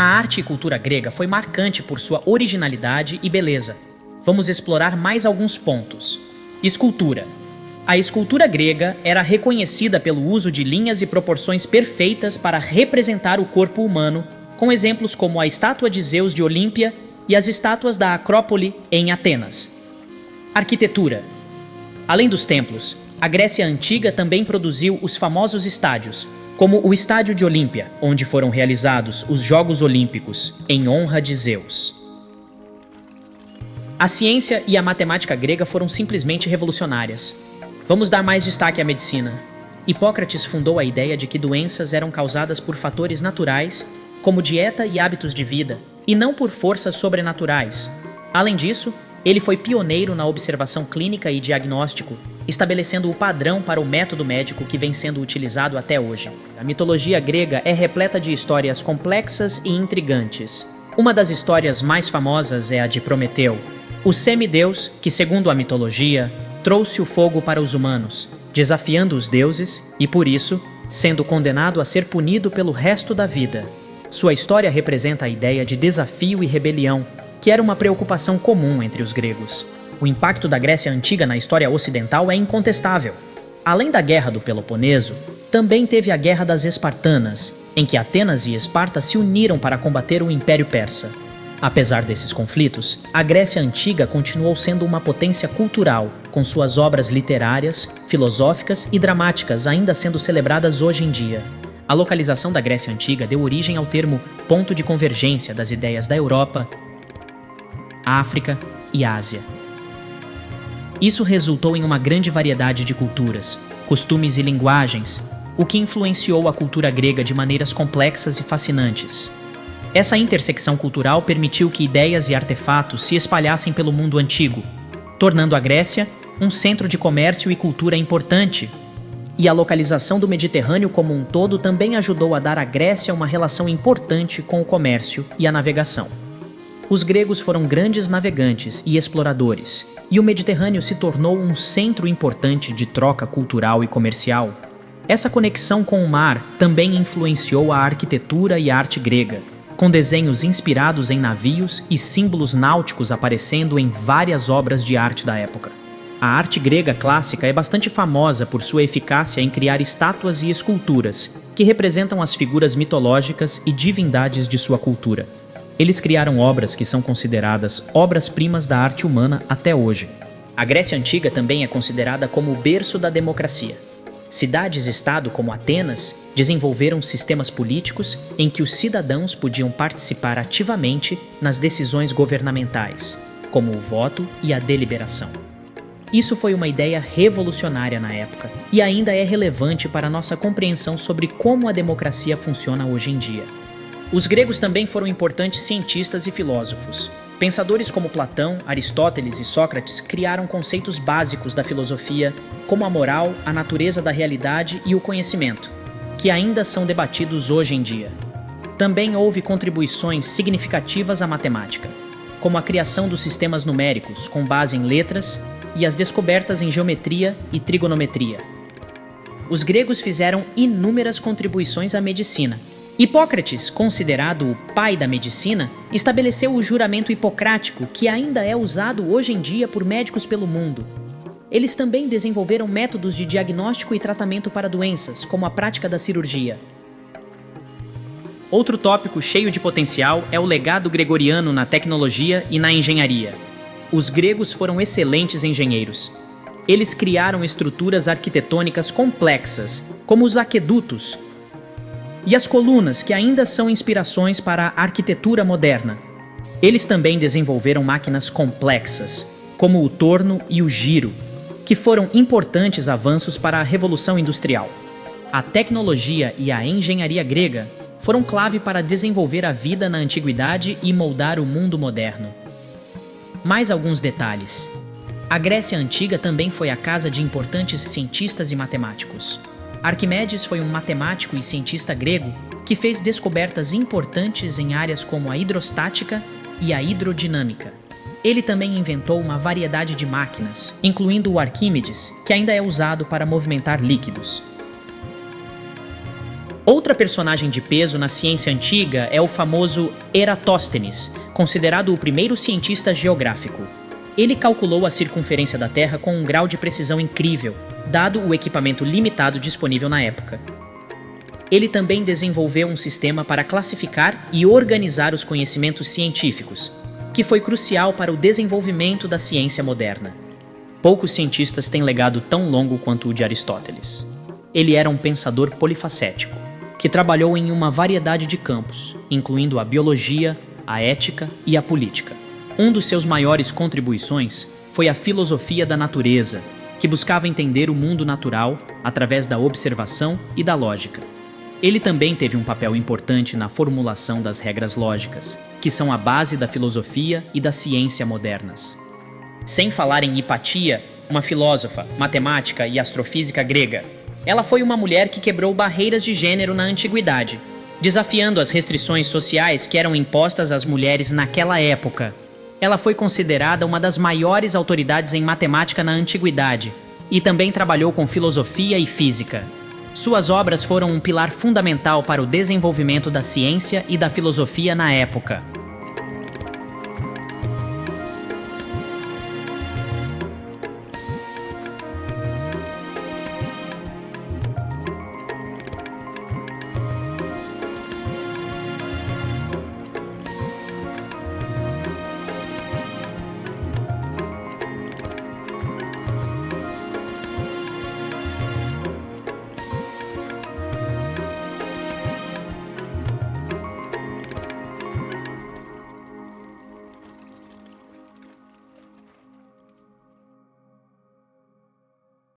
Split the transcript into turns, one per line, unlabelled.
A arte e cultura grega foi marcante por sua originalidade e beleza. Vamos explorar mais alguns pontos. Escultura. A escultura grega era reconhecida pelo uso de linhas e proporções perfeitas para representar o corpo humano, com exemplos como a estátua de Zeus de Olímpia e as estátuas da Acrópole em Atenas. Arquitetura. Além dos templos, a Grécia Antiga também produziu os famosos estádios, como o Estádio de Olímpia, onde foram realizados os Jogos Olímpicos, em honra de Zeus. A ciência e a matemática grega foram simplesmente revolucionárias. Vamos dar mais destaque à medicina. Hipócrates fundou a ideia de que doenças eram causadas por fatores naturais, como dieta e hábitos de vida, e não por forças sobrenaturais. Além disso, ele foi pioneiro na observação clínica e diagnóstico, estabelecendo o padrão para o método médico que vem sendo utilizado até hoje. A mitologia grega é repleta de histórias complexas e intrigantes. Uma das histórias mais famosas é a de Prometeu, o semideus que, segundo a mitologia, trouxe o fogo para os humanos, desafiando os deuses e, por isso, sendo condenado a ser punido pelo resto da vida. Sua história representa a ideia de desafio e rebelião, que era uma preocupação comum entre os gregos. O impacto da Grécia Antiga na história ocidental é incontestável. Além da Guerra do Peloponeso, também teve a Guerra das Espartanas, em que Atenas e Esparta se uniram para combater o Império Persa. Apesar desses conflitos, a Grécia Antiga continuou sendo uma potência cultural, com suas obras literárias, filosóficas e dramáticas ainda sendo celebradas hoje em dia. A localização da Grécia Antiga deu origem ao termo ponto de convergência das ideias da Europa, África e Ásia. Isso resultou em uma grande variedade de culturas, costumes e linguagens, o que influenciou a cultura grega de maneiras complexas e fascinantes. Essa intersecção cultural permitiu que ideias e artefatos se espalhassem pelo mundo antigo, tornando a Grécia um centro de comércio e cultura importante. E a localização do Mediterrâneo como um todo também ajudou a dar à Grécia uma relação importante com o comércio e a navegação. Os gregos foram grandes navegantes e exploradores, e o Mediterrâneo se tornou um centro importante de troca cultural e comercial. Essa conexão com o mar também influenciou a arquitetura e a arte grega, com desenhos inspirados em navios e símbolos náuticos aparecendo em várias obras de arte da época. A arte grega clássica é bastante famosa por sua eficácia em criar estátuas e esculturas que representam as figuras mitológicas e divindades de sua cultura. Eles criaram obras que são consideradas obras-primas da arte humana até hoje. A Grécia Antiga também é considerada como o berço da democracia. Cidades-estado como Atenas desenvolveram sistemas políticos em que os cidadãos podiam participar ativamente nas decisões governamentais, como o voto e a deliberação. Isso foi uma ideia revolucionária na época e ainda é relevante para nossa compreensão sobre como a democracia funciona hoje em dia. Os gregos também foram importantes cientistas e filósofos. Pensadores como Platão, Aristóteles e Sócrates criaram conceitos básicos da filosofia, como a moral, a natureza da realidade e o conhecimento, que ainda são debatidos hoje em dia. Também houve contribuições significativas à matemática, como a criação dos sistemas numéricos com base em letras e as descobertas em geometria e trigonometria. Os gregos fizeram inúmeras contribuições à medicina. Hipócrates, considerado o pai da medicina, estabeleceu o juramento hipocrático, que ainda é usado hoje em dia por médicos pelo mundo. Eles também desenvolveram métodos de diagnóstico e tratamento para doenças, como a prática da cirurgia. Outro tópico cheio de potencial é o legado gregoriano na tecnologia e na engenharia. Os gregos foram excelentes engenheiros. Eles criaram estruturas arquitetônicas complexas, como os aquedutos, e as colunas, que ainda são inspirações para a arquitetura moderna. Eles também desenvolveram máquinas complexas, como o torno e o giro, que foram importantes avanços para a Revolução Industrial. A tecnologia e a engenharia grega foram clave para desenvolver a vida na antiguidade e moldar o mundo moderno. Mais alguns detalhes. A Grécia Antiga também foi a casa de importantes cientistas e matemáticos. Arquimedes foi um matemático e cientista grego que fez descobertas importantes em áreas como a hidrostática e a hidrodinâmica. Ele também inventou uma variedade de máquinas, incluindo o Arquímedes, que ainda é usado para movimentar líquidos. Outra personagem de peso na ciência antiga é o famoso Eratóstenes, considerado o primeiro cientista geográfico. Ele calculou a circunferência da Terra com um grau de precisão incrível, dado o equipamento limitado disponível na época. Ele também desenvolveu um sistema para classificar e organizar os conhecimentos científicos, que foi crucial para o desenvolvimento da ciência moderna. Poucos cientistas têm legado tão longo quanto o de Aristóteles. Ele era um pensador polifacético, que trabalhou em uma variedade de campos, incluindo a biologia, a ética e a política. Um dos seus maiores contribuições foi a filosofia da natureza, que buscava entender o mundo natural através da observação e da lógica. Ele também teve um papel importante na formulação das regras lógicas, que são a base da filosofia e da ciência modernas. Sem falar em Hipatia, uma filósofa, matemática e astrofísica grega. Ela foi uma mulher que quebrou barreiras de gênero na antiguidade, desafiando as restrições sociais que eram impostas às mulheres naquela época. Ela foi considerada uma das maiores autoridades em matemática na antiguidade e também trabalhou com filosofia e física. Suas obras foram um pilar fundamental para o desenvolvimento da ciência e da filosofia na época.